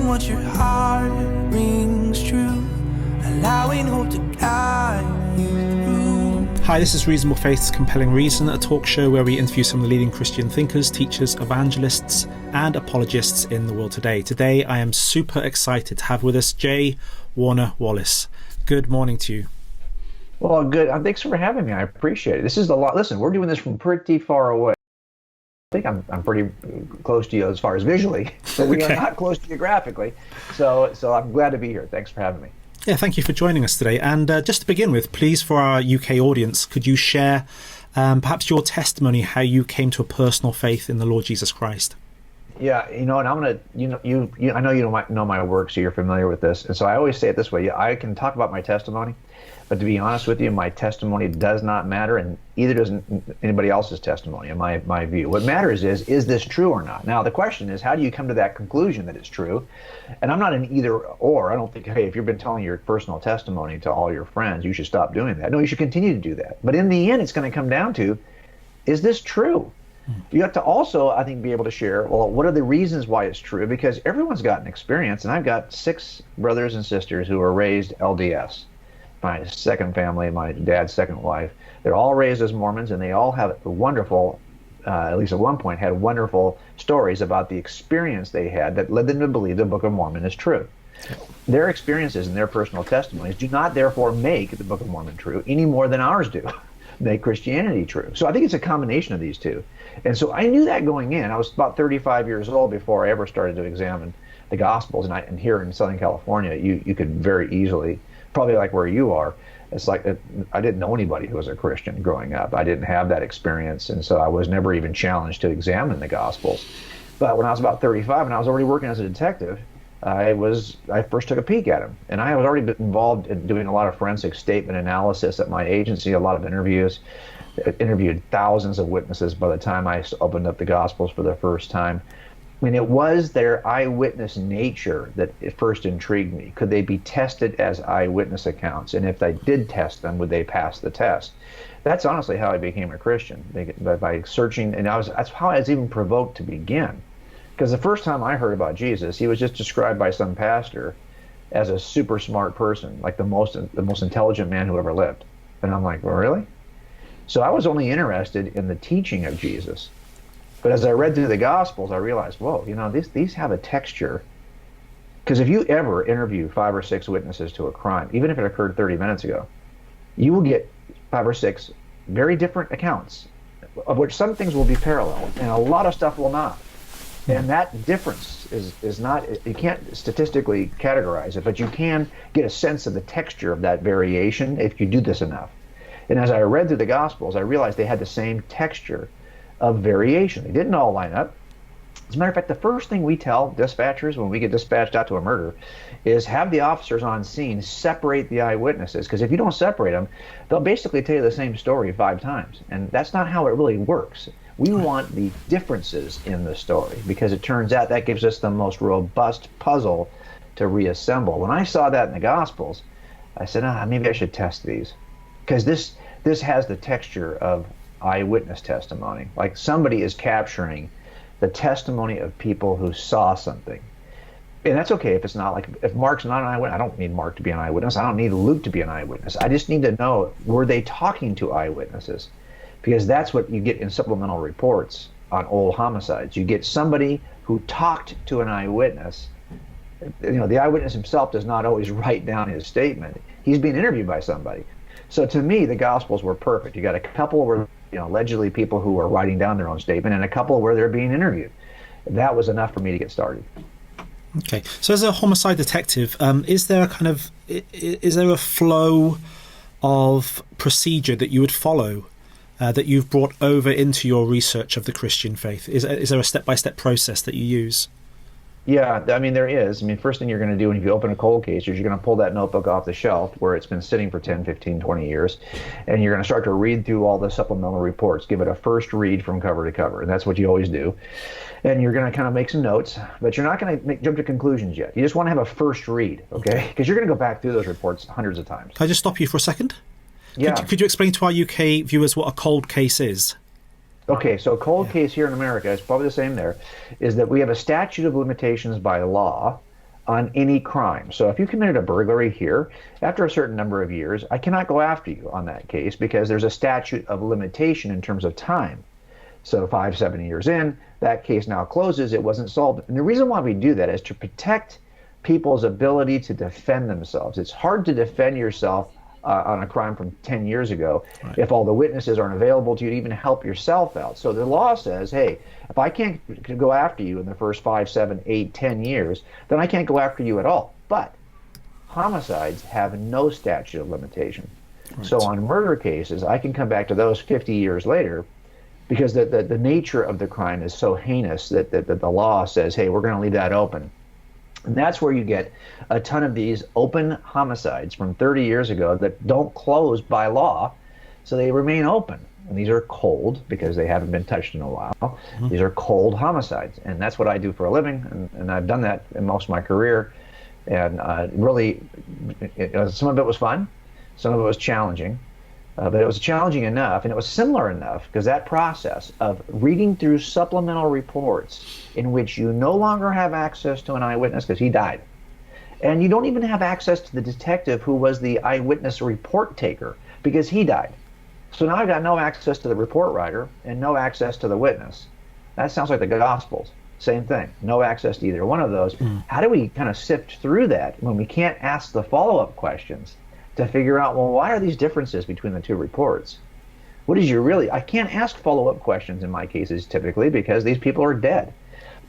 doing what your heart rings true, allowing hope to guide you through. Hi, this is Reasonable Faith's Compelling Reason, a talk show where we interview some of the leading Christian thinkers, teachers, evangelists, and apologists in the world today. Today, I am super excited to have with us J. Warner Wallace. Good morning to you. Well, good. Thanks for having me. I appreciate it. This is a lot. Listen, we're doing this from pretty far away. I think I'm pretty close to you as far as visually, but we are not close geographically. So I'm glad to be here. Thanks for having me. Yeah, thank you for joining us today. And just to begin with, please, for our UK audience, could you share perhaps your testimony, how you came to a personal faith in the Lord Jesus Christ? Yeah, and I'm gonna, I know you don't know my work, so you're familiar with this, and so I always say it this way: I can talk about my testimony, but to be honest with you, my testimony does not matter, and either does anybody else's testimony, in my view. What matters is this true or not? Now, the question is, how do you come to that conclusion that it's true? And I'm not an either or. I don't think, hey, if you've been telling your personal testimony to all your friends, you should stop doing that. No, you should continue to do that. But in the end, it's going to come down to, is this true? You have to also, I think, be able to share, well, what are the reasons why it's true? Because everyone's got an experience, and I've got 6 brothers and sisters who were raised LDS. My second family, my dad's second wife, they're all raised as Mormons, and they all have wonderful, at least at one point, had wonderful stories about the experience they had that led them to believe the Book of Mormon is true. Their experiences and their personal testimonies do not therefore make the Book of Mormon true any more than ours do make Christianity true. So I think it's a combination of these two. And so I knew that going in. I was about 35 years old before I ever started to examine the Gospels. And here in Southern California, you could very easily, probably like where you are, it's like I didn't know anybody who was a Christian growing up. I didn't have that experience, and so I was never even challenged to examine the Gospels. But when I was about 35 and I was already working as a detective, I first took a peek at them. And I was already involved in doing a lot of forensic statement analysis at my agency, a lot of interviews. Interviewed thousands of witnesses by the time I opened up the Gospels for the first time. I mean, it was their eyewitness nature that it first intrigued me. Could they be tested as eyewitness accounts? And if they did test them, would they pass the test? That's honestly how I became a Christian, by searching. And that's how I was even provoked to begin. Because the first time I heard about Jesus, he was just described by some pastor as a super smart person, like the most intelligent man who ever lived. And I'm like, well, really? So I was only interested in the teaching of Jesus. But as I read through the Gospels, I realized, whoa, these have a texture. Because if you ever interview 5 or 6 witnesses to a crime, even if it occurred 30 minutes ago, you will get 5 or 6 very different accounts, of which some things will be parallel, and a lot of stuff will not. And that difference is not, you can't statistically categorize it, but you can get a sense of the texture of that variation if you do this enough. And as I read through the Gospels, I realized they had the same texture of variation. They didn't all line up. As a matter of fact, the first thing we tell dispatchers when we get dispatched out to a murder is have the officers on scene separate the eyewitnesses, because if you don't separate them, they'll basically tell you the same story 5 times. And that's not how it really works. We want the differences in the story, because it turns out that gives us the most robust puzzle to reassemble. When I saw that in the Gospels, I said, maybe I should test these. Because this has the texture of eyewitness testimony. Like somebody is capturing the testimony of people who saw something. And that's okay if it's not, like, if Mark's not an eyewitness. I don't need Mark to be an eyewitness. I don't need Luke to be an eyewitness. I just need to know, were they talking to eyewitnesses? Because that's what you get in supplemental reports on old homicides. You get somebody who talked to an eyewitness. The eyewitness himself does not always write down his statement. He's being interviewed by somebody. So to me, the Gospels were perfect. You got a couple where, allegedly people who were writing down their own statement, and a couple where they're being interviewed. That was enough for me to get started. Okay. So as a homicide detective, is there a flow of procedure that you would follow that you've brought over into your research of the Christian faith? Is there a step-by-step process that you use? Yeah, I mean, there is. I mean, first thing you're going to do when you open a cold case is you're going to pull that notebook off the shelf where it's been sitting for 10, 15, 20 years, and you're going to start to read through all the supplemental reports, give it a first read from cover to cover, and that's what you always do. And you're going to kind of make some notes, but you're not going to jump to conclusions yet. You just want to have a first read, okay? Because you're going to go back through those reports hundreds of times. Can I just stop you for a second? Yeah. Could you explain to our UK viewers what a cold case is? Okay, so a cold case here in America, it's probably the same there, is that we have a statute of limitations by law on any crime. So if you committed a burglary here, after a certain number of years, I cannot go after you on that case because there's a statute of limitation in terms of time. So 5, 7 years in, that case now closes. It wasn't solved. And the reason why we do that is to protect people's ability to defend themselves. It's hard to defend yourself on a crime from 10 years ago if all the witnesses aren't available to you to even help yourself out. So the law says, hey, if I can't go after you in the first 5, 7, 8, 10 years, then I can't go after you at all. But homicides have no statute of limitation. Right. So on murder cases, I can come back to those 50 years later because the nature of the crime is so heinous that the law says, hey, we're going to leave that open. And that's where you get a ton of these open homicides from 30 years ago that don't close by law, so they remain open. And these are cold because they haven't been touched in a while. Mm-hmm. These are cold homicides, and that's what I do for a living, and I've done that in most of my career. And really, some of it was fun, some of it was challenging, but it was challenging enough, and it was similar enough because that process of reading through supplemental reports in which you no longer have access to an eyewitness because he died, and you don't even have access to the detective who was the eyewitness report taker because he died. So now I've got no access to the report writer and no access to the witness. That sounds like the Gospels. Same thing. No access to either one of those. How do we kind of sift through that when we can't ask the follow-up questions to figure out, well, why are these differences between the two reports? What is I can't ask follow-up questions in my cases typically because these people are dead.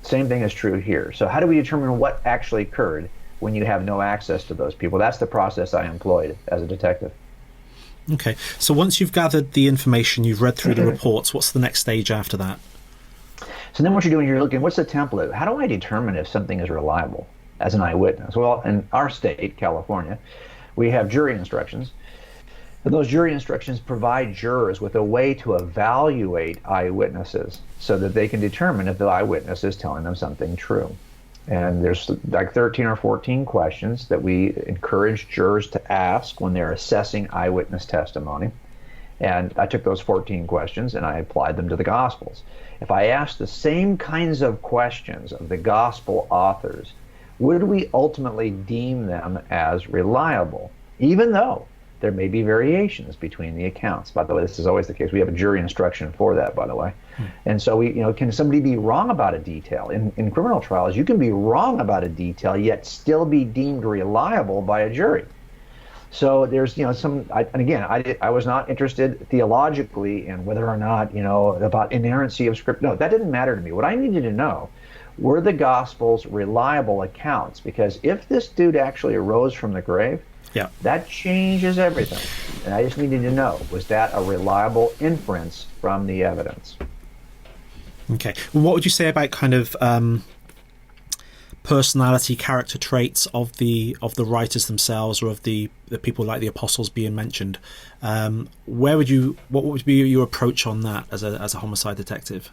Same thing is true here. So how do we determine what actually occurred when you have no access to those people? That's the process I employed as a detective. Okay. So once you've gathered the information, you've read through the reports, what's the next stage after that? So then what you're doing, you're looking, what's the template? How do I determine if something is reliable as an eyewitness? Well, in our state, California, we have jury instructions. And those jury instructions provide jurors with a way to evaluate eyewitnesses so that they can determine if the eyewitness is telling them something true. And there's like 13 or 14 questions that we encourage jurors to ask when they're assessing eyewitness testimony. And I took those 14 questions and I applied them to the Gospels. If I asked the same kinds of questions of the Gospel authors, would we ultimately deem them as reliable, even though there may be variations between the accounts? By the way, this is always the case. We have a jury instruction for that, by the way. And so can somebody be wrong about a detail? In criminal trials, you can be wrong about a detail, yet still be deemed reliable by a jury. So there's, I was not interested theologically in whether or not, about inerrancy of script. No, that didn't matter to me. What I needed to know were the Gospels reliable accounts, because if this dude actually arose from the grave, that changes everything. And I just needed to know, was that a reliable inference from the evidence? Okay. Well, what would you say about kind of personality, character traits of the writers themselves, or of the people like the apostles being mentioned? What would be your approach on that as a homicide detective?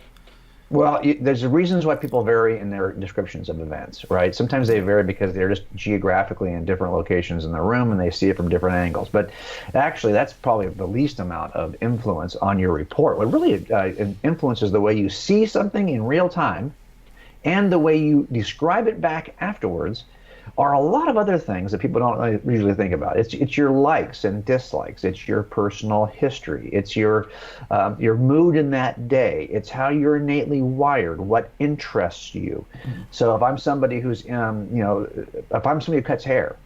Well, there's reasons why people vary in their descriptions of events, right? Sometimes they vary because they're just geographically in different locations in the room and they see it from different angles. But actually, that's probably the least amount of influence on your report. What really influences the way you see something in real time and the way you describe it back afterwards are a lot of other things that people don't usually think about. It's your likes and dislikes. It's your personal history. It's your mood in that day. It's how you're innately wired. What interests you. So if I'm somebody who's if I'm somebody who cuts hair,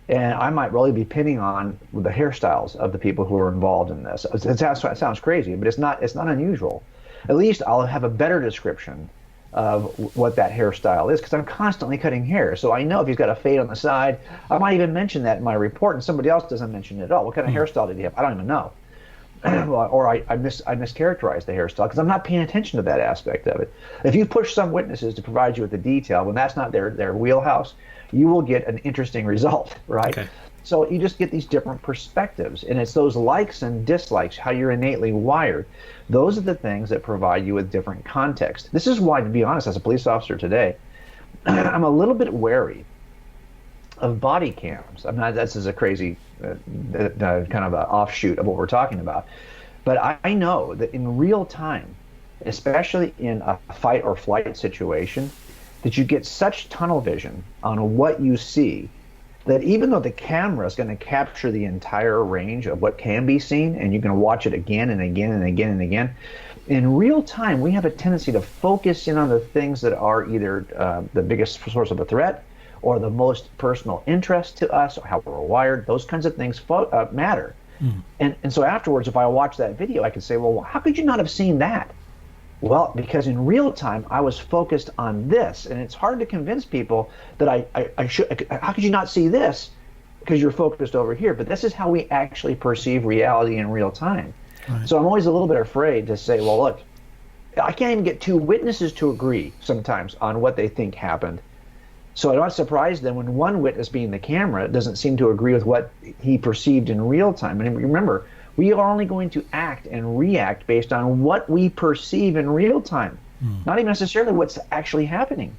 and I might really be pinning on the hairstyles of the people who are involved in this. It sounds crazy, but it's not unusual. At least I'll have a better description of what that hairstyle is, because I'm constantly cutting hair. So I know if he's got a fade on the side, I might even mention that in my report, and somebody else doesn't mention it at all. What kind of hairstyle did he have? I don't even know. Or I mischaracterized the hairstyle because I'm not paying attention to that aspect of it. If you push some witnesses to provide you with the detail when that's not their wheelhouse, you will get an interesting result, right? Okay. So you just get these different perspectives, and it's those likes and dislikes, how you're innately wired. Those are the things that provide you with different context. This is why, to be honest, as a police officer today, I'm a little bit wary of body cams. I'm not. This is a crazy kind of an offshoot of what we're talking about, but I know that in real time, especially in a fight or flight situation, that you get such tunnel vision on what you see that even though the camera is going to capture the entire range of what can be seen, and you can watch it again and again and again and again, in real time, we have a tendency to focus in on the things that are either the biggest source of a threat or the most personal interest to us, or how we're wired. Those kinds of things matter. And so afterwards, if I watch that video, I can say, well, how could you not have seen that? Well, because in real time, I was focused on this. And it's hard to convince people that I should, how could you not see this? Because you're focused over here. But this is how we actually perceive reality in real time. Right. So I'm always a little bit afraid to say, well, look, I can't even get two witnesses to agree sometimes on what they think happened. So I'm not surprised then when one witness, being the camera, doesn't seem to agree with what he perceived in real time. And remember, we are only going to act and react based on what we perceive in real time, not even necessarily what's actually happening.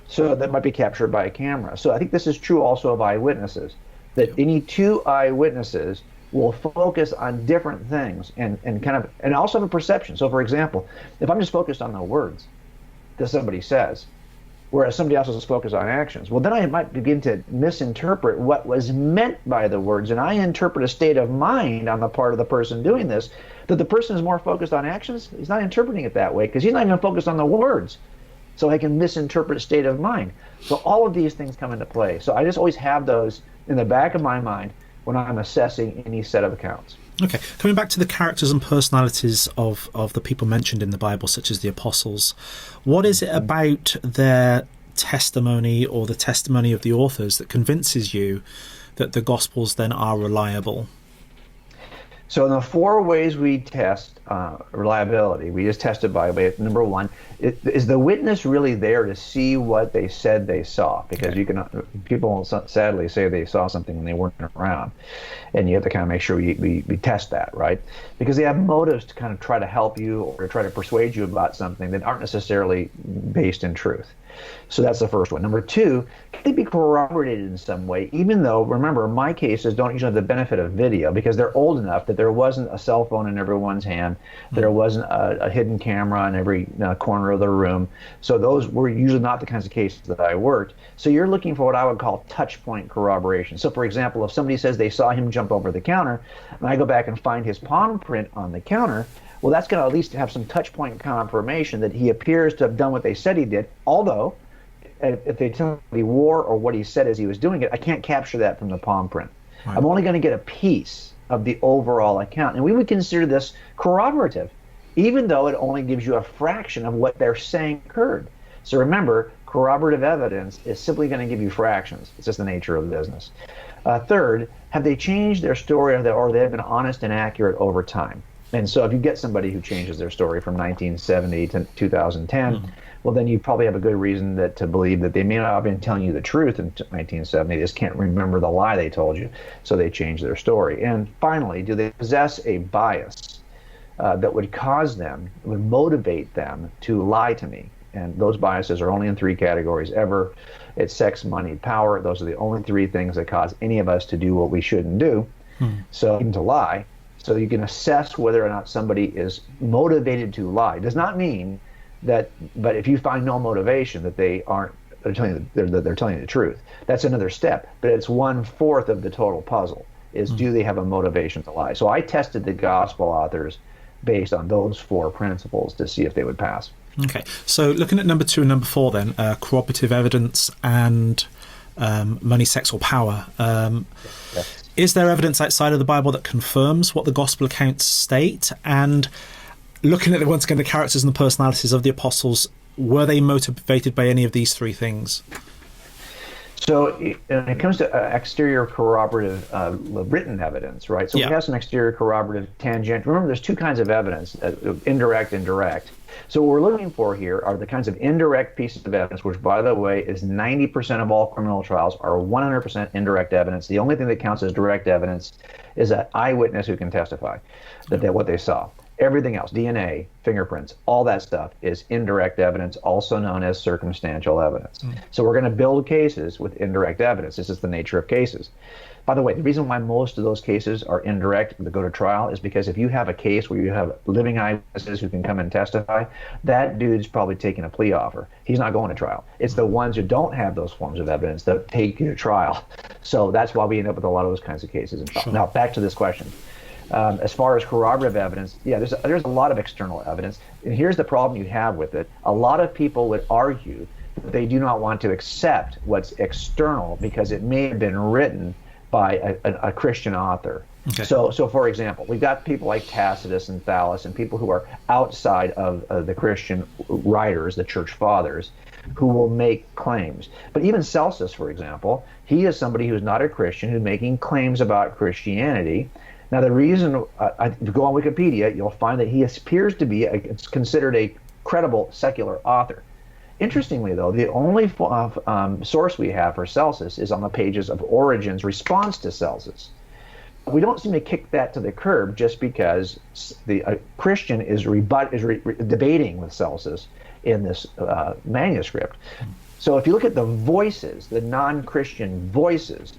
So that might be captured by a camera. So I think this is true also of eyewitnesses, that any two eyewitnesses will focus on different things and also have a perception. So for example, if I'm just focused on the words that somebody says, whereas somebody else is focused on actions, well, then I might begin to misinterpret what was meant by the words, and I interpret a state of mind on the part of the person doing this, that the person is more focused on actions. He's not interpreting it that way because he's not even focused on the words. So I can misinterpret state of mind. So all of these things come into play. So I just always have those in the back of my mind when I'm assessing any set of accounts. Okay, coming back to the characters and personalities of the people mentioned in the Bible, such as the apostles, what is it about their testimony or the testimony of the authors that convinces you that the Gospels then are reliable? So in the four ways we test reliability, we just tested by way. Number one, is the witness really there to see what they said they saw? Because people sadly say they saw something when they weren't around, and you have to kind of make sure we test that, right? Because they have motives to kind of try to help you or try to persuade you about something that aren't necessarily based in truth. So that's the first one. Number two, can they be corroborated in some way, even though, remember, my cases don't usually have the benefit of video because they're old enough that there wasn't a cell phone in everyone's hand, there wasn't a hidden camera in every corner of the room. So those were usually not the kinds of cases that I worked. So you're looking for what I would call touch point corroboration. So for example, if somebody says they saw him jump over the counter, and I go back and find his palm print on the counter, well, that's going to at least have some touch point confirmation that he appears to have done what they said he did, although if they tell me what he wore or what he said as he was doing it, I can't capture that from the palm print. Right. I'm only going to get a piece of the overall account. And we would consider this corroborative, even though it only gives you a fraction of what they're saying occurred. So remember, corroborative evidence is simply going to give you fractions. It's just the nature of the business. Third, have they changed their story or they've been honest and accurate over time? And so if you get somebody who changes their story from 1970 to 2010, well, then you probably have a good reason to believe that they may not have been telling you the truth in 1970. They just can't remember the lie they told you, so they changed their story. And finally, do they possess a bias that would would motivate them to lie to me? And those biases are only in three categories ever. It's sex, money, power. Those are the only three things that cause any of us to do what we shouldn't do, so even to lie. So you can assess whether or not somebody is motivated to lie. It does not mean that, but if you find no motivation, that they're telling you the truth. That's another step, but it's 1/4 of the total puzzle. Is do they have a motivation to lie? So I tested the gospel authors based on those four principles to see if they would pass. Okay, so looking at number 2 and number 4 then, corroborative evidence and money, sex or power. Yes. Is there evidence outside of the Bible that confirms what the gospel accounts state? And looking at once again the characters and the personalities of the apostles, were they motivated by any of these three things? So when it comes to exterior corroborative written evidence, right? So we have some exterior corroborative tangent. Remember, there's two kinds of evidence, indirect and direct. So what we're looking for here are the kinds of indirect pieces of evidence, which, by the way, is 90% of all criminal trials are 100% indirect evidence. The only thing that counts as direct evidence is an eyewitness who can testify that what they saw. Everything else, DNA, fingerprints, all that stuff is indirect evidence, also known as circumstantial evidence. So we're going to build cases with indirect evidence. This is the nature of cases. By the way, the reason why most of those cases are indirect that go to trial is because if you have a case where you have living eyewitnesses who can come and testify, that dude's probably taking a plea offer. He's not going to trial. It's the ones who don't have those forms of evidence that take you to trial. So that's why we end up with a lot of those kinds of cases in trial. Sure. Now, back to this question. As far as corroborative evidence, yeah, there's a lot of external evidence. And here's the problem you have with it. A lot of people would argue that they do not want to accept what's external because it may have been written by a Christian author. Okay. So for example, we've got people like Tacitus and Thallus and people who are outside of the Christian writers, the church fathers, who will make claims. But even Celsus, for example, he is somebody who's not a Christian who's making claims about Christianity. Now, the reason, if you go on Wikipedia, you'll find that he appears to be it's considered a credible secular author. Interestingly, though, the only source we have for Celsus is on the pages of Origen's response to Celsus. We don't seem to kick that to the curb just because the Christian is debating with Celsus in this manuscript. So if you look at the voices, the non-Christian voices,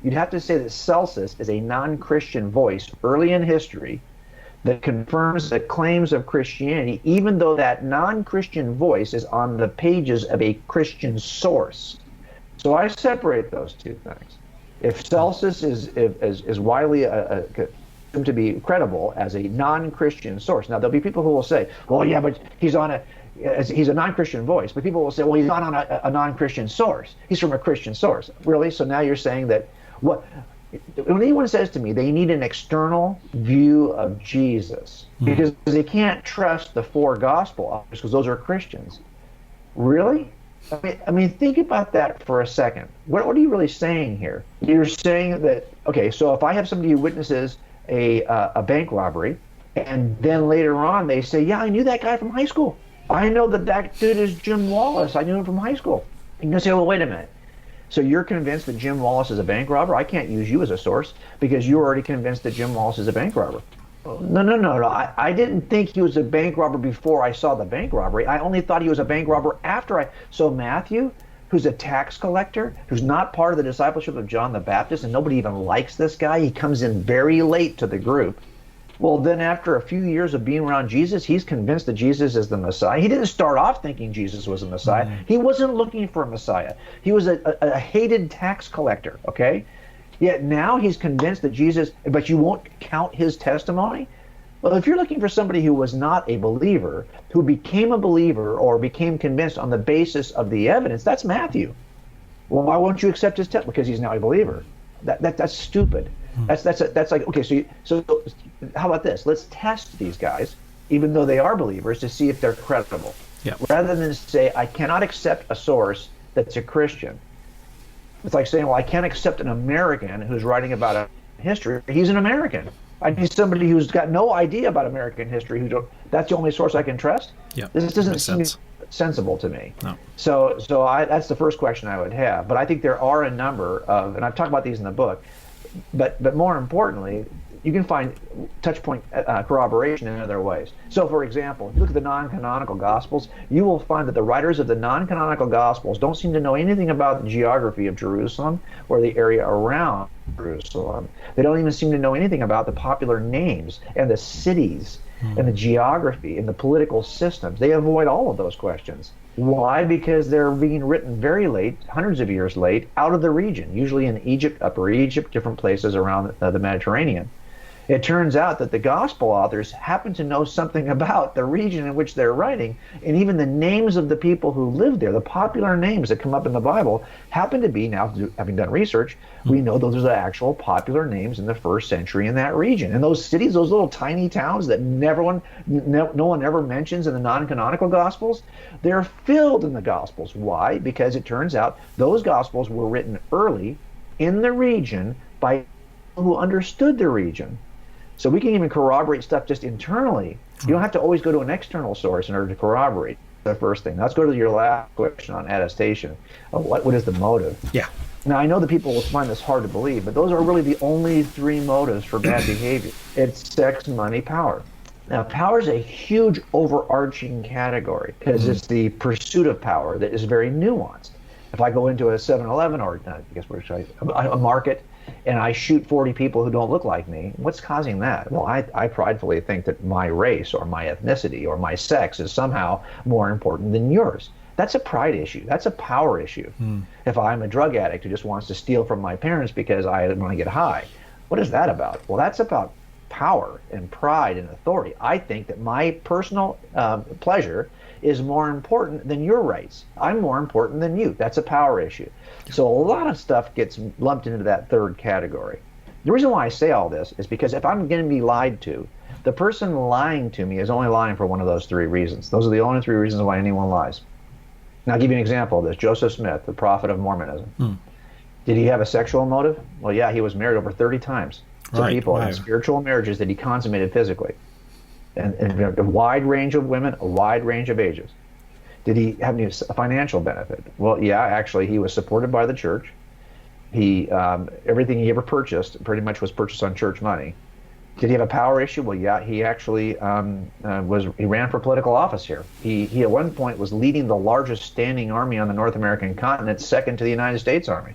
you'd have to say that Celsus is a non-Christian voice early in history that confirms the claims of Christianity, even though that non-Christian voice is on the pages of a Christian source. So I separate those two things. If Celsus is widely assumed to be credible as a non-Christian source, now there'll be people who will say, well, yeah, but he's a non-Christian voice, but people will say, well, he's not on a non-Christian source. He's from a Christian source. Really? So now you're saying that when anyone says to me they need an external view of Jesus because they can't trust the four gospel authors because those are Christians. Really? I mean, think about that for a second. What are you really saying here? You're saying that, okay, so if I have somebody who witnesses a bank robbery, and then later on they say, yeah, I knew that guy from high school. I know that dude is Jim Wallace. I knew him from high school. You can say, well, wait a minute. So you're convinced that Jim Wallace is a bank robber? I can't use you as a source because you're already convinced that Jim Wallace is a bank robber. No. I didn't think he was a bank robber before I saw the bank robbery. I only thought he was a bank robber after I... So Matthew, who's a tax collector, who's not part of the discipleship of John the Baptist, and nobody even likes this guy, he comes in very late to the group. Well, then after a few years of being around Jesus, he's convinced that Jesus is the Messiah. He didn't start off thinking Jesus was a Messiah. He wasn't looking for a Messiah. He was a hated tax collector, okay? Yet now he's convinced that Jesus, but you won't count his testimony? Well, if you're looking for somebody who was not a believer, who became a believer or became convinced on the basis of the evidence, that's Matthew. Well, why won't you accept his testimony? Because he's now a believer. That's stupid. That's like, okay, so how about this? Let's test these guys, even though they are believers, to see if they're credible. Yeah. Rather than say, I cannot accept a source that's a Christian. It's like saying, well, I can't accept an American who's writing about a history. He's an American. I need somebody who's got no idea about American history. That's the only source I can trust? Yeah. This doesn't Makes seem sense. sensible to me. No. So that's the first question I would have. But I think there are a number of, and I've talked about these in the book, but more importantly, you can find touch point corroboration in other ways. So, for example, if you look at the non-canonical Gospels, you will find that the writers of the non-canonical Gospels don't seem to know anything about the geography of Jerusalem or the area around Jerusalem. They don't even seem to know anything about the popular names and the cities and the geography and the political systems. They avoid all of those questions. Why? Because they're being written very late, hundreds of years late, out of the region, usually in Egypt, Upper Egypt, different places around the Mediterranean. It turns out that the gospel authors happen to know something about the region in which they're writing, and even the names of the people who live there, the popular names that come up in the Bible, happen to be, now having done research, we know those are the actual popular names in the first century in that region. And those cities, those little tiny towns that no one ever mentions in the non-canonical Gospels, they're filled in the Gospels. Why? Because it turns out those Gospels were written early in the region by people who understood the region. So we can even corroborate stuff just internally. You don't have to always go to an external source in order to corroborate. The first thing. Let's go to your last question on attestation. What is the motive? Yeah. Now, I know that people will find this hard to believe, but those are really the only three motives for bad behavior. It's sex, money, power. Now, power is a huge overarching category because it's the pursuit of power that is very nuanced. If I go into a 7-Eleven or I guess we're sorry, a market and I shoot 40 people who don't look like me, what's causing that? Well, I pridefully think that my race or my ethnicity or my sex is somehow more important than yours. That's a pride issue. That's a power issue. If I'm a drug addict who just wants to steal from my parents because I want to get high, what is that about? Well, that's about power and pride and authority. I think that my personal pleasure is more important than your rights. I'm more important than you. That's a power issue. So a lot of stuff gets lumped into that third category. The reason why I say all this is because if I'm going to be lied to, the person lying to me is only lying for one of those three reasons. Those are the only three reasons why anyone lies. Now, I'll give you an example of this. Joseph Smith, the prophet of Mormonism. Did he have a sexual motive? Well, yeah, he was married over 30 times to people in spiritual marriages that he consummated physically. And a wide range of women, a wide range of ages. Did he have any financial benefit? Well, yeah, actually, he was supported by the church. He everything he ever purchased pretty much was purchased on church money. Did he have a power issue? Well, yeah, he actually he ran for political office here. He at one point was leading the largest standing army on the North American continent, second to the United States Army.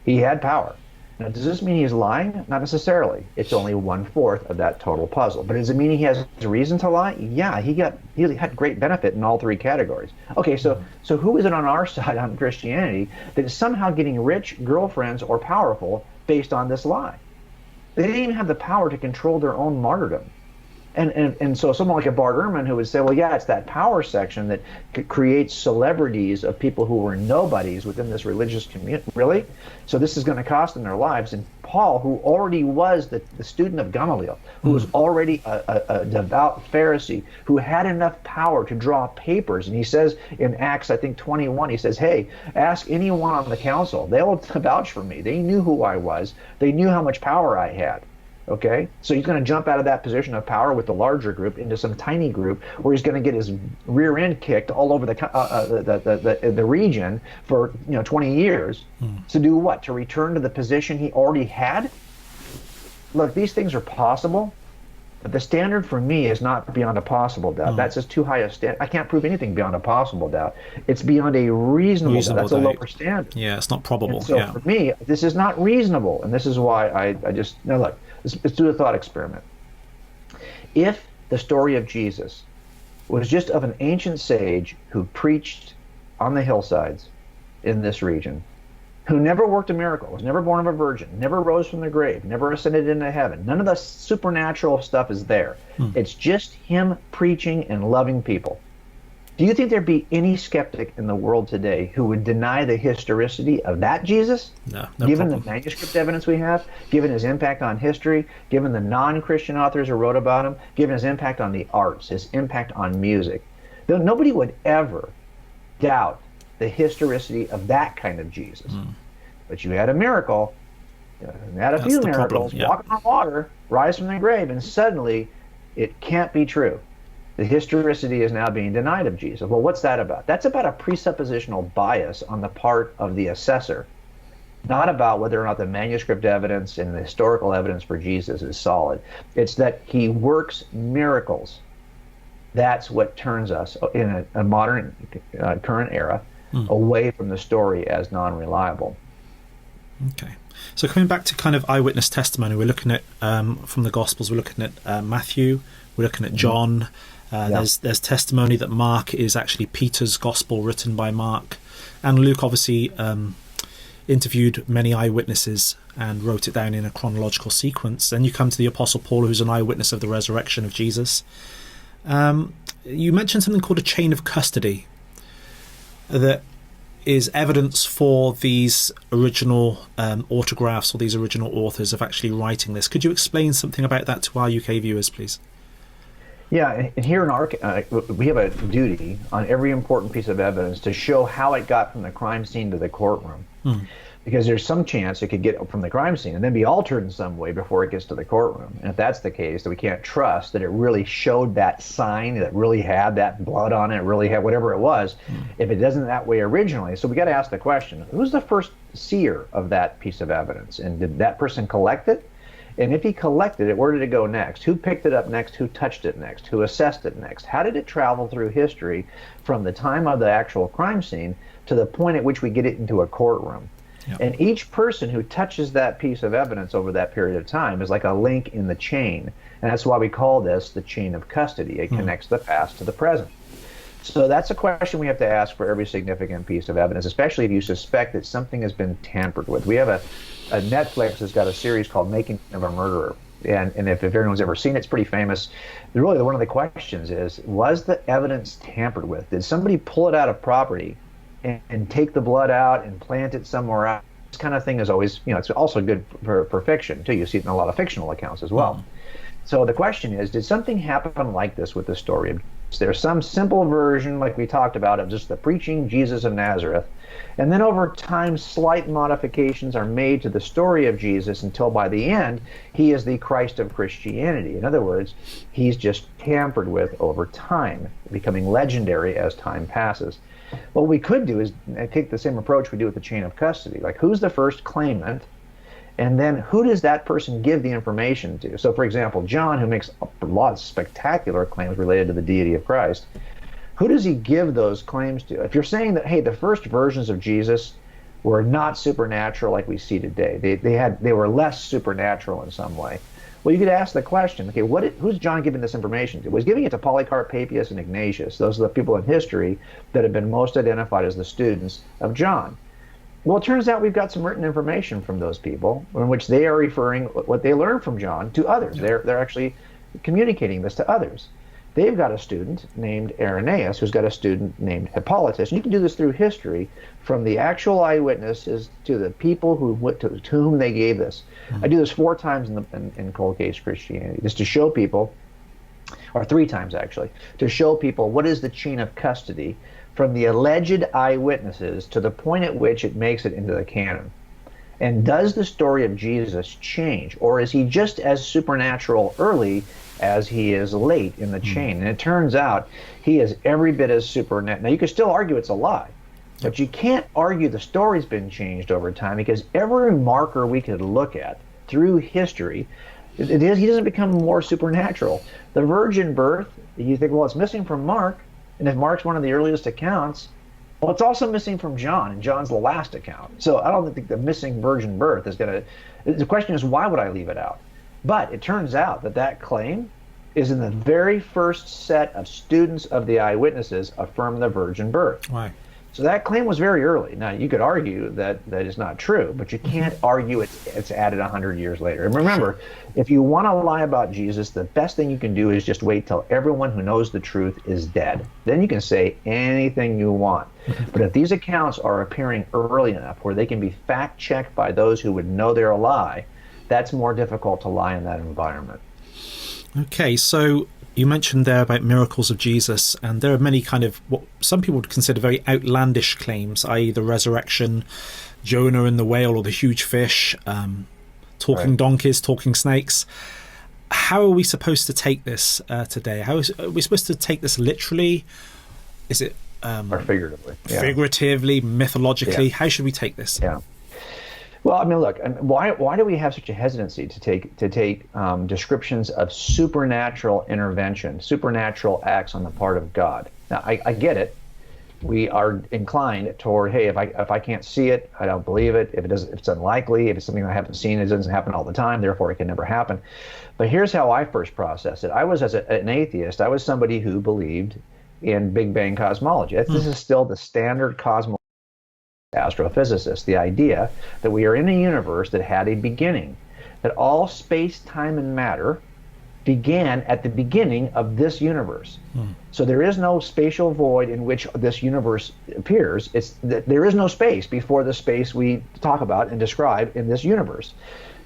He had power. Now, does this mean he's lying? Not necessarily. It's only 1/4 of that total puzzle. But does it mean he has reason to lie? Yeah, he had great benefit in all three categories. Okay, so who is it on our side on Christianity that is somehow getting rich, girlfriends, or powerful based on this lie? They didn't even have the power to control their own martyrdom. And so someone like a Bart Ehrman who would say, well, yeah, it's that power section that creates celebrities of people who were nobodies within this religious community. Really? So this is going to cost them their lives. And Paul, who already was the student of Gamaliel, who was already a devout Pharisee, who had enough power to draw papers. And he says in Acts, I think 21, he says, hey, ask anyone on the council. They'll vouch for me. They knew who I was. They knew how much power I had. Okay, so he's going to jump out of that position of power with the larger group into some tiny group where he's going to get his rear end kicked all over the region for 20 years to do what? To return to the position he already had? Look, these things are possible, but the standard for me is not beyond a possible doubt. That's just too high a standard. I can't prove anything beyond a possible doubt. It's beyond a reasonable doubt. That's a lower standard. Yeah, it's not probable. And so for me, this is not reasonable, and this is why I just now look. Let's do a thought experiment. If the story of Jesus was just of an ancient sage who preached on the hillsides in this region, who never worked a miracle, was never born of a virgin, never rose from the grave, never ascended into heaven, none of the supernatural stuff is there. It's just him preaching and loving people. Do you think there'd be any skeptic in the world today who would deny the historicity of that Jesus? No given problem. the manuscript evidence we have, given his impact on history, given the non-Christian authors who wrote about him, given his impact on the arts, his impact on music. Nobody would ever doubt the historicity of that kind of Jesus. But you had a miracle, you had a few miracles, walking on water, rise from the grave, and suddenly it can't be true. The historicity is now being denied of Jesus. Well, what's that about? That's about a presuppositional bias on the part of the assessor, not about whether or not the manuscript evidence and the historical evidence for Jesus is solid. It's that he works miracles. That's what turns us in a modern, current era away from the story as non-reliable. Okay. So coming back to kind of eyewitness testimony, we're looking at, from the Gospels, we're looking at Matthew, we're looking at John. There's testimony that Mark is actually Peter's gospel written by Mark, and Luke obviously interviewed many eyewitnesses and wrote it down in a chronological sequence. Then you come to the Apostle Paul, who's an eyewitness of the resurrection of Jesus. You mentioned something called a chain of custody that is evidence for these original autographs or these original authors of actually writing this. Could you explain something about that to our UK viewers, please? Yeah, and here in our, we have a duty on every important piece of evidence to show how it got from the crime scene to the courtroom. Because there's some chance it could get from the crime scene and then be altered in some way before it gets to the courtroom. And if that's the case, that we can't trust that it really showed that sign, that really had that blood on it, really had whatever it was, if it doesn't that way originally. So we got to ask the question, who's the first seer of that piece of evidence? And did that person collect it? And if he collected it, where did it go next? Who picked it up next? Who touched it next? Who assessed it next? How did it travel through history from the time of the actual crime scene to the point at which we get it into a courtroom? Yep. And each person who touches that piece of evidence over that period of time is like a link in the chain. And that's why we call this the chain of custody. It connects the past to the present. So that's a question we have to ask for every significant piece of evidence, especially if you suspect that something has been tampered with. We have a Netflix has got a series called Making of a Murderer. And if everyone's ever seen it, it's pretty famous. Really, one of the questions is, was the evidence tampered with? Did somebody pull it out of property and take the blood out and plant it somewhere else? This kind of thing is always, it's also good for fiction, too. You see it in a lot of fictional accounts as well. So the question is, did something happen like this with the story of Jesus? There's some simple version, like we talked about, of just the preaching Jesus of Nazareth. And then over time, slight modifications are made to the story of Jesus until by the end, he is the Christ of Christianity. In other words, he's just tampered with over time, becoming legendary as time passes. What we could do is take the same approach we do with the chain of custody. Like, who's the first claimant? And then who does that person give the information to? So, for example, John, who makes a lot of spectacular claims related to the deity of Christ, who does he give those claims to? If you're saying that, hey, the first versions of Jesus were not supernatural like we see today, they were less supernatural in some way, well, you could ask the question, okay, who's John giving this information to? Well, he's giving it to Polycarp, Papias, and Ignatius. Those are the people in history that have been most identified as the students of John. Well, it turns out we've got some written information from those people in which they are referring what they learned from John to others. They're actually communicating this to others. They've got a student named Irenaeus who's got a student named Hippolytus. And you can do this through history, from the actual eyewitnesses to the people to whom they gave this. I do this 4 times in Cold Case Christianity, just to show people, or 3 times actually, to show people what is the chain of custody from the alleged eyewitnesses to the point at which it makes it into the canon. And does the story of Jesus change, or is he just as supernatural early as he is late in the chain? And it turns out he is every bit as supernatural. Now, you could still argue it's a lie, but you can't argue the story's been changed over time, because every marker we could look at through history, he doesn't become more supernatural. The virgin birth, you think, well, it's missing from Mark, and if Mark's one of the earliest accounts, well, it's also missing from John, and John's the last account. So I don't think the missing virgin birth is going to... The question is, why would I leave it out? But it turns out that claim is in the very first set of students of the eyewitnesses affirm the virgin birth. Why? So that claim was very early. Now, you could argue that is not true, but you can't argue it's added 100 years later. And remember, if you want to lie about Jesus, the best thing you can do is just wait till everyone who knows the truth is dead. Then you can say anything you want. But if these accounts are appearing early enough where they can be fact-checked by those who would know they're a lie, that's more difficult to lie in that environment. Okay, so you mentioned there about miracles of Jesus, and there are many kind of what some people would consider very outlandish claims, i.e. the resurrection, Jonah and the whale, or the huge fish, talking donkeys, talking snakes. How are we supposed to take this today? Are we supposed to take this literally? Is it or figuratively? Figuratively, mythologically? Yeah. How should we take this? Yeah. Well, I mean, look, why do we have such a hesitancy to take descriptions of supernatural intervention, supernatural acts on the part of God? Now, I get it. We are inclined toward, hey, if I can't see it, I don't believe it. If it's unlikely, if it's something I haven't seen, it doesn't happen all the time, therefore it can never happen. But here's how I first processed it. I was, as an atheist, I was somebody who believed in Big Bang cosmology. This is still the standard cosmology. Astrophysicists, the idea that we are in a universe that had a beginning, that all space, time, and matter began at the beginning of this universe. So there is no spatial void in which this universe appears. There is no space before the space we talk about and describe in this universe.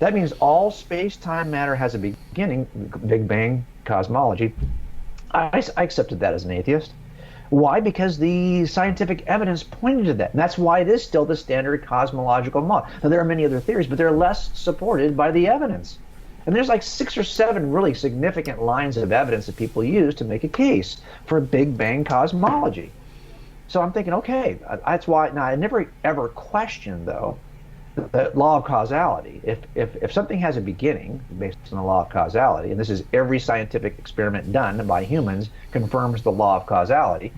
That means all space, time, matter has a beginning, Big Bang cosmology. I accepted that as an atheist. Why? Because the scientific evidence pointed to that. And that's why it is still the standard cosmological model. Now, there are many other theories, but they're less supported by the evidence. And there's like 6 or 7 really significant lines of evidence that people use to make a case for Big Bang cosmology. So I'm thinking, okay, that's why. Now, I never ever questioned, though, the law of causality. If something has a beginning based on the law of causality, and this is every scientific experiment done by humans confirms the law of causality,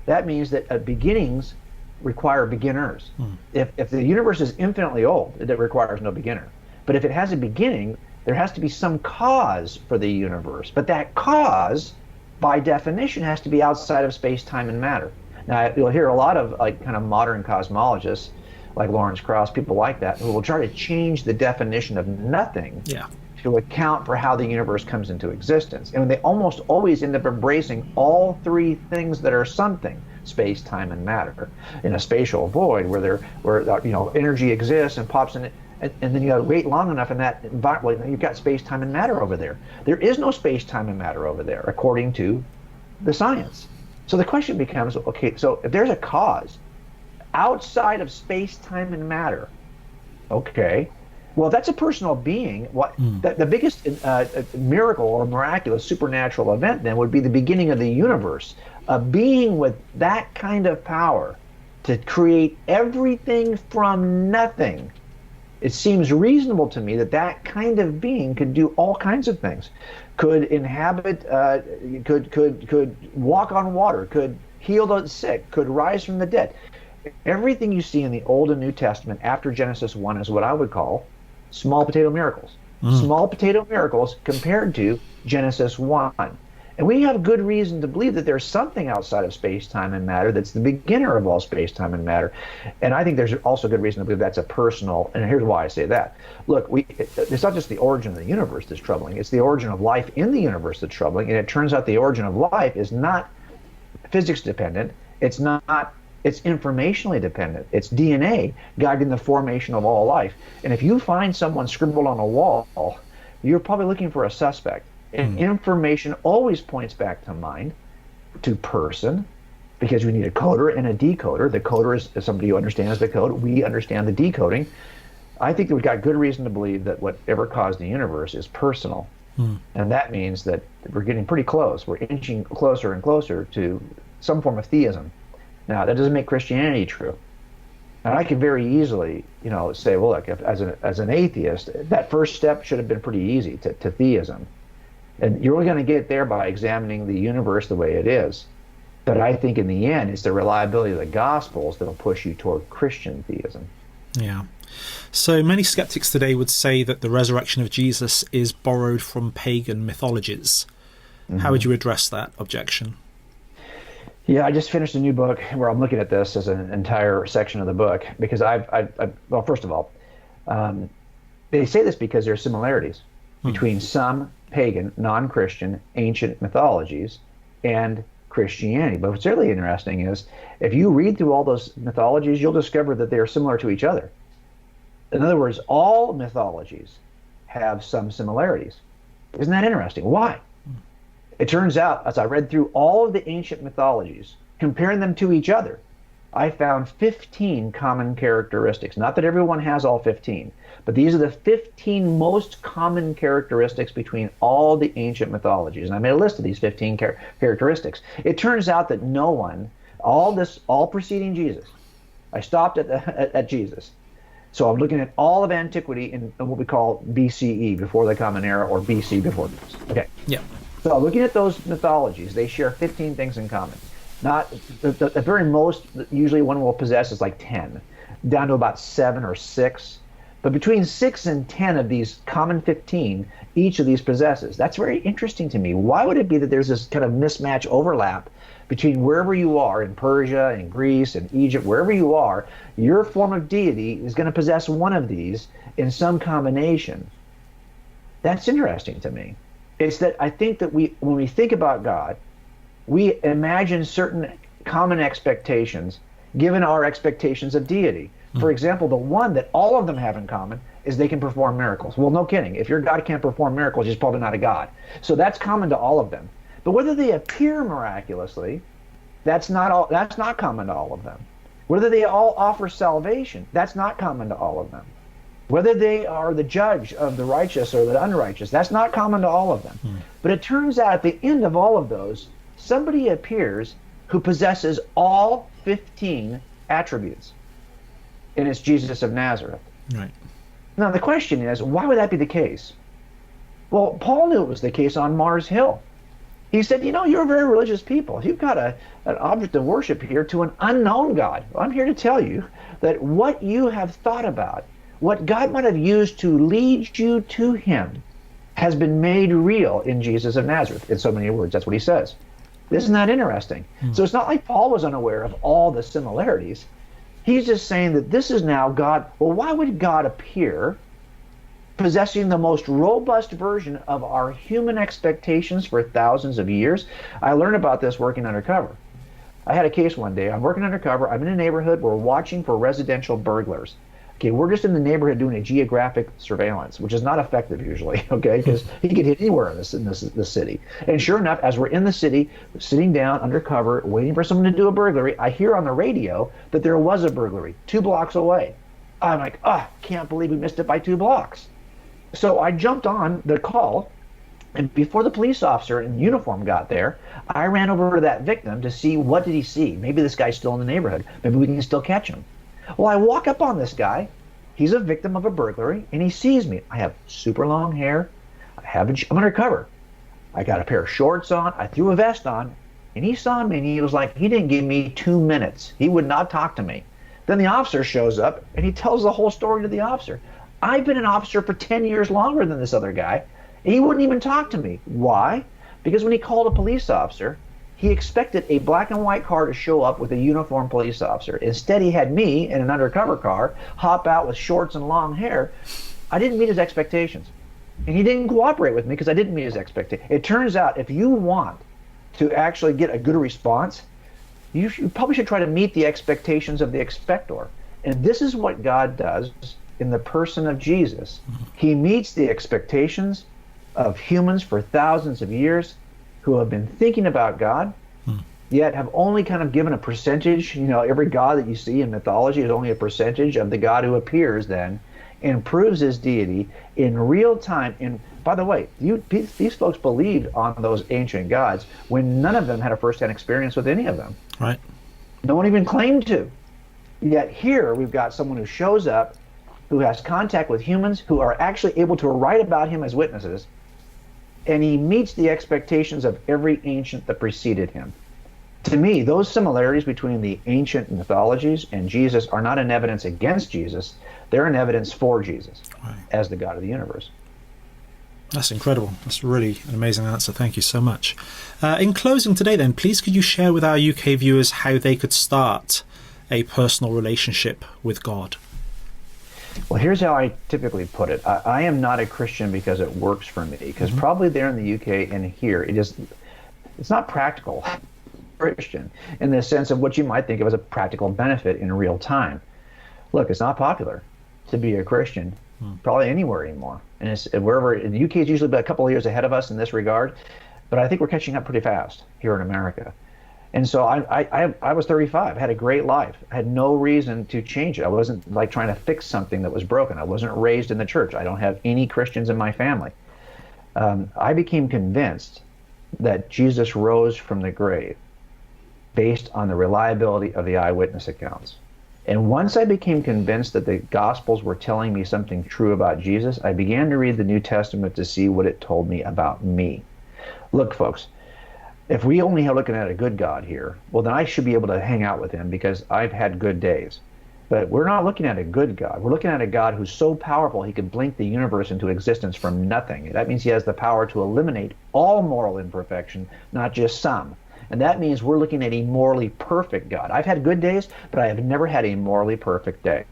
that means that beginnings require beginners. If the universe is infinitely old, it requires no beginner. But if it has a beginning, there has to be some cause for the universe. But that cause, by definition, has to be outside of space, time, and matter. Now, you'll hear a lot of kind of modern cosmologists, like Lawrence Krauss, people like that, who will try to change the definition of nothing to account for how the universe comes into existence. And they almost always end up embracing all three things that are something: space, time, and matter. In a spatial void where energy exists and pops in it, and then you got to wait long enough in that environment, you've got space, time, and matter over there. There is no space, time, and matter over there, according to the science. So the question becomes, okay, so if there's a cause outside of space, time, and matter, okay, well, that's a personal being. The biggest miracle or miraculous supernatural event then would be the beginning of the universe. A being with that kind of power to create everything from nothing. It seems reasonable to me that that kind of being could do all kinds of things. Could inhabit, could walk on water, could heal the sick, could rise from the dead. Everything you see in the Old and New Testament after Genesis 1 is what I would call small potato miracles. Small potato miracles compared to Genesis 1. And we have good reason to believe that there's something outside of space, time, and matter that's the beginner of all space, time, and matter. And I think there's also good reason to believe that's a personal, and here's why I say that. Look, it's not just the origin of the universe that's troubling, it's the origin of life in the universe that's troubling. And it turns out the origin of life is not physics dependent, it's informationally dependent. It's DNA guiding the formation of all life. And if you find someone scribbled on a wall, you're probably looking for a suspect. And information always points back to mind, to person, because we need a coder and a decoder. The coder is somebody who understands the code. We understand the decoding. I think that we've got good reason to believe that whatever caused the universe is personal. And that means that we're getting pretty close. We're inching closer and closer to some form of theism. Now, that doesn't make Christianity true. And I could very easily, say, well, look, as an atheist, that first step should have been pretty easy to theism. And you're only going to get there by examining the universe the way it is. But I think in the end, it's the reliability of the Gospels that will push you toward Christian theism. Yeah. So many skeptics today would say that the resurrection of Jesus is borrowed from pagan mythologies. How would you address that objection? Yeah, I just finished a new book where I'm looking at this as an entire section of the book because well, first of all, they say this because there are similarities between some pagan, non-Christian, ancient mythologies and Christianity. But what's really interesting is if you read through all those mythologies, you'll discover that they are similar to each other. In other words, all mythologies have some similarities. Isn't that interesting? Why? It turns out, as I read through all of the ancient mythologies, comparing them to each other, I found 15 common characteristics. Not that everyone has all 15, but these are the 15 most common characteristics between all the ancient mythologies. And I made a list of these 15 characteristics. It turns out that no one, all preceding Jesus, I stopped at Jesus. So I'm looking at all of antiquity in what we call BCE, before the Common Era, or BC, before Christ. Okay. Yeah. So looking at those mythologies, they share 15 things in common. Not the very most, usually one will possess is like 10, down to about 7 or 6. But between 6 and 10 of these common 15, each of these possesses. That's very interesting to me. Why would it be that there's this kind of mismatch overlap between wherever you are in Persia and Greece and Egypt, wherever you are, your form of deity is going to possess one of these in some combination? That's interesting to me. It's that I think that when we think about God, we imagine certain common expectations given our expectations of deity. For example, the one that all of them have in common is they can perform miracles. Well, no kidding. If your God can't perform miracles, he's probably not a God. So that's common to all of them. But whether they appear miraculously, that's not common to all of them. Whether they all offer salvation, that's not common to all of them. Whether they are the judge of the righteous or the unrighteous, that's not common to all of them. But it turns out at the end of all of those, somebody appears who possesses all 15 attributes. And it's Jesus of Nazareth. Right. Now, the question is, why would that be the case? Well, Paul knew it was the case on Mars Hill. He said, you're very religious people. You've got an object of worship here to an unknown God. Well, I'm here to tell you that what you have thought about, what God might have used to lead you to him, has been made real in Jesus of Nazareth. In so many words, that's what he says. Isn't that interesting? So it's not like Paul was unaware of all the similarities. He's just saying that this is now God. Well, why would God appear possessing the most robust version of our human expectations for thousands of years? I learned about this working undercover. I had a case one day. I'm working undercover. I'm in a neighborhood. We're watching for residential burglars. Okay, we're just in the neighborhood doing a geographic surveillance, which is not effective usually, okay, because he could hit anywhere in this city. And sure enough, as we're in the city, sitting down undercover, waiting for someone to do a burglary, I hear on the radio that there was a burglary 2 blocks away. I'm like, can't believe we missed it by 2 blocks. So I jumped on the call, and before the police officer in uniform got there, I ran over to that victim to see what did he see. Maybe this guy's still in the neighborhood. Maybe we can still catch him. Well, I walk up on this guy. He's a victim of a burglary, and he sees me. I have super long hair. I'm undercover. I got a pair of shorts on. I threw a vest on, and he saw me, and he was like, he didn't give me 2 minutes. He would not talk to me. Then the officer shows up, and he tells the whole story to the officer. I've been an officer for 10 years longer than this other guy, and he wouldn't even talk to me. Why? Because when he called a police officer, he expected a black and white car to show up with a uniformed police officer. Instead, he had me in an undercover car hop out with shorts and long hair. I didn't meet his expectations. And he didn't cooperate with me because I didn't meet his expectations. It turns out if you want to actually get a good response, you probably should try to meet the expectations of the expector. And this is what God does in the person of Jesus. He meets the expectations of humans for thousands of years who have been thinking about God, yet have only kind of given a percentage. Every God that you see in mythology is only a percentage of the God who appears then and proves his deity in real time. And by the way, these folks believed on those ancient gods when none of them had a first-hand experience with any of them. Right. No one even claimed to. Yet here we've got someone who shows up, who has contact with humans, who are actually able to write about him as witnesses, and he meets the expectations of every ancient that preceded him. To me, those similarities between the ancient mythologies and Jesus are not an evidence against Jesus. They're an evidence for Jesus as the God of the universe. That's incredible. That's really an amazing answer. Thank you so much. In closing today then, please could you share with our UK viewers how they could start a personal relationship with God? Well, here's how I typically put it. I am not a Christian because it works for me, because probably there in the UK and here, it's not practical Christian in the sense of what you might think of as a practical benefit in real time. Look, it's not popular to be a Christian probably anywhere anymore. And it's wherever, in the UK is usually about a couple of years ahead of us in this regard, but I think we're catching up pretty fast here in America. And so I was 35, had a great life. I had no reason to change it. I wasn't like trying to fix something that was broken. I wasn't raised in the church. I don't have any Christians in my family. I became convinced that Jesus rose from the grave based on the reliability of the eyewitness accounts. And once I became convinced that the Gospels were telling me something true about Jesus, I began to read the New Testament to see what it told me about me. Look, folks, if we only are looking at a good God here, well, then I should be able to hang out with him because I've had good days. But we're not looking at a good God. We're looking at a God who's so powerful he could blink the universe into existence from nothing. That means he has the power to eliminate all moral imperfection, not just some. And that means we're looking at a morally perfect God. I've had good days, but I have never had a morally perfect day.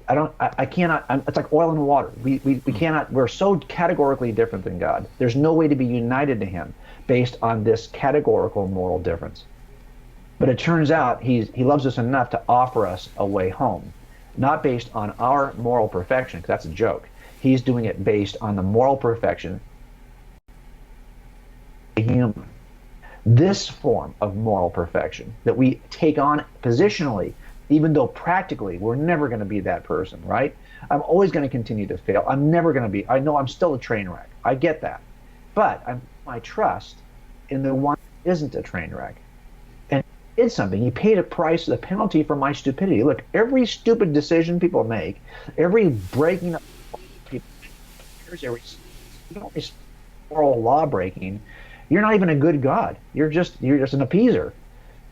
I cannot, it's like oil and water. We cannot, we're so categorically different than God. There's no way to be united to him based on this categorical moral difference. But it turns out he loves us enough to offer us a way home, not based on our moral perfection, because that's a joke. He's doing it based on the moral perfection of the human. This form of moral perfection that we take on positionally, even though practically we're never going to be that person, right? I'm always going to continue to fail. I'm never going to be, I know I'm still a train wreck. I get that. But I trust in the one who isn't a train wreck. And did something. He paid a price, the penalty for my stupidity. Look, every stupid decision people make, every breaking of people, every moral law breaking, you're not even a good God. You're just an appeaser.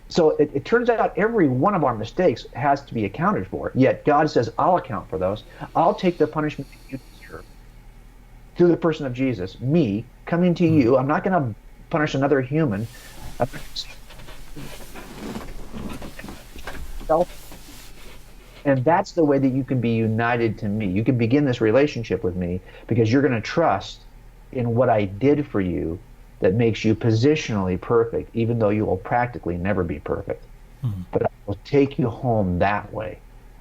So it turns out every one of our mistakes has to be accounted for. Yet God says, I'll account for those. I'll take the punishment that you deserve through the person of Jesus, me coming to you. I'm not going to punish another human. And that's the way that you can be united to me. You can begin this relationship with me because you're going to trust in what I did for you that makes you positionally perfect, even though you will practically never be perfect. But I will take you home that way.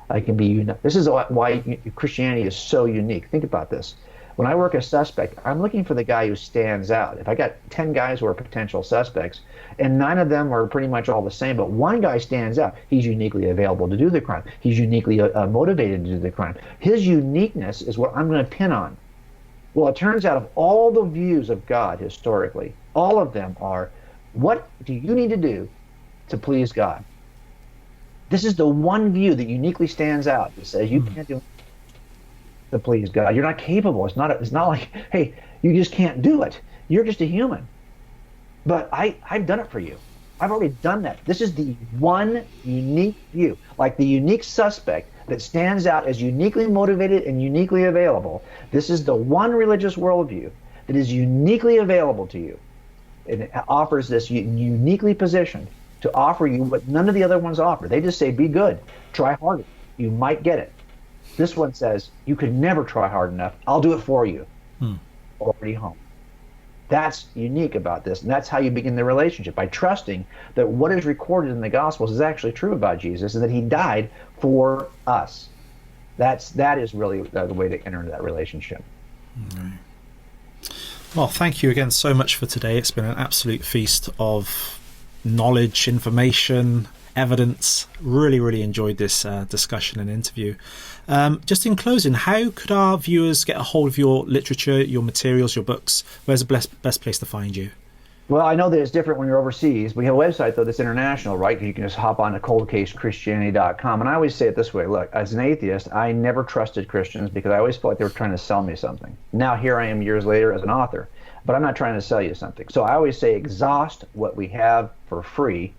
I can be united. This is why Christianity is so unique. Think about this. When I work a suspect, I'm looking for the guy who stands out. If I got 10 guys who are potential suspects, and 9 of them are pretty much all the same, but one guy stands out, he's uniquely available to do the crime. He's uniquely motivated to do the crime. His uniqueness is what I'm going to pin on. Well, it turns out of all the views of God historically, all of them are, what do you need to do to please God? This is the one view that uniquely stands out. It says you can't do anything to please God. You're not capable. It's not like, hey, you just can't do it. You're just a human. But I've done it for you. I've already done that. This is the one unique view, like the unique suspect that stands out as uniquely motivated and uniquely available. This is the one religious worldview that is uniquely available to you. It offers this uniquely positioned to offer you what none of the other ones offer. They just say, be good, try harder, you might get it. This one says, you could never try hard enough, I'll do it for you. Already home. That's unique about this, and that's how you begin the relationship, by trusting that what is recorded in the Gospels is actually true about Jesus, and that he died for us. That is really the way to enter into that relationship. Well, thank you again so much for today. It's been an absolute feast of knowledge, information, evidence. Really, really enjoyed this discussion and interview. Just in closing, how could our viewers get a hold of your literature, your materials, your books? Where's the best place to find you? Well, I know that it's different when you're overseas. We have a website, though, that's international, right? You can just hop on to coldcasechristianity.com. And I always say it this way. Look, as an atheist, I never trusted Christians because I always felt like they were trying to sell me something. Now here I am years later as an author, but I'm not trying to sell you something. So I always say exhaust what we have for free.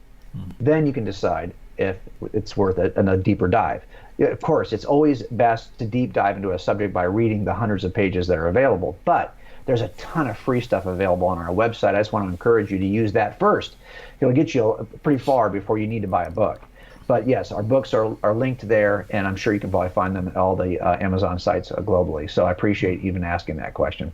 Then you can decide if it's worth it and a deeper dive. Of course, it's always best to deep dive into a subject by reading the hundreds of pages that are available. But there's a ton of free stuff available on our website. I just want to encourage you to use that first. It'll get you pretty far before you need to buy a book. But yes, our books are linked there, and I'm sure you can probably find them at all the Amazon sites globally. So I appreciate even asking that question.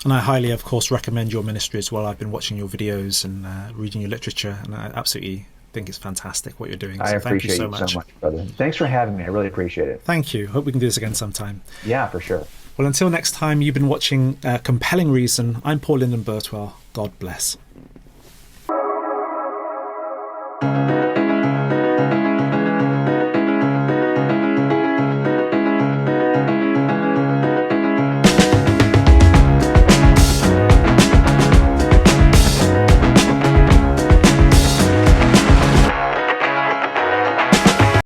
And I highly, of course, recommend your ministry as well. I've been watching your videos and reading your literature, and I absolutely think it's fantastic what you're doing. So I appreciate thank you so much, brother. Thanks for having me. I really appreciate it. Thank you. Hope we can do this again sometime. Yeah, for sure. Well, until next time, you've been watching Compelling Reason. I'm Paul Lyndon Birtwell. God bless.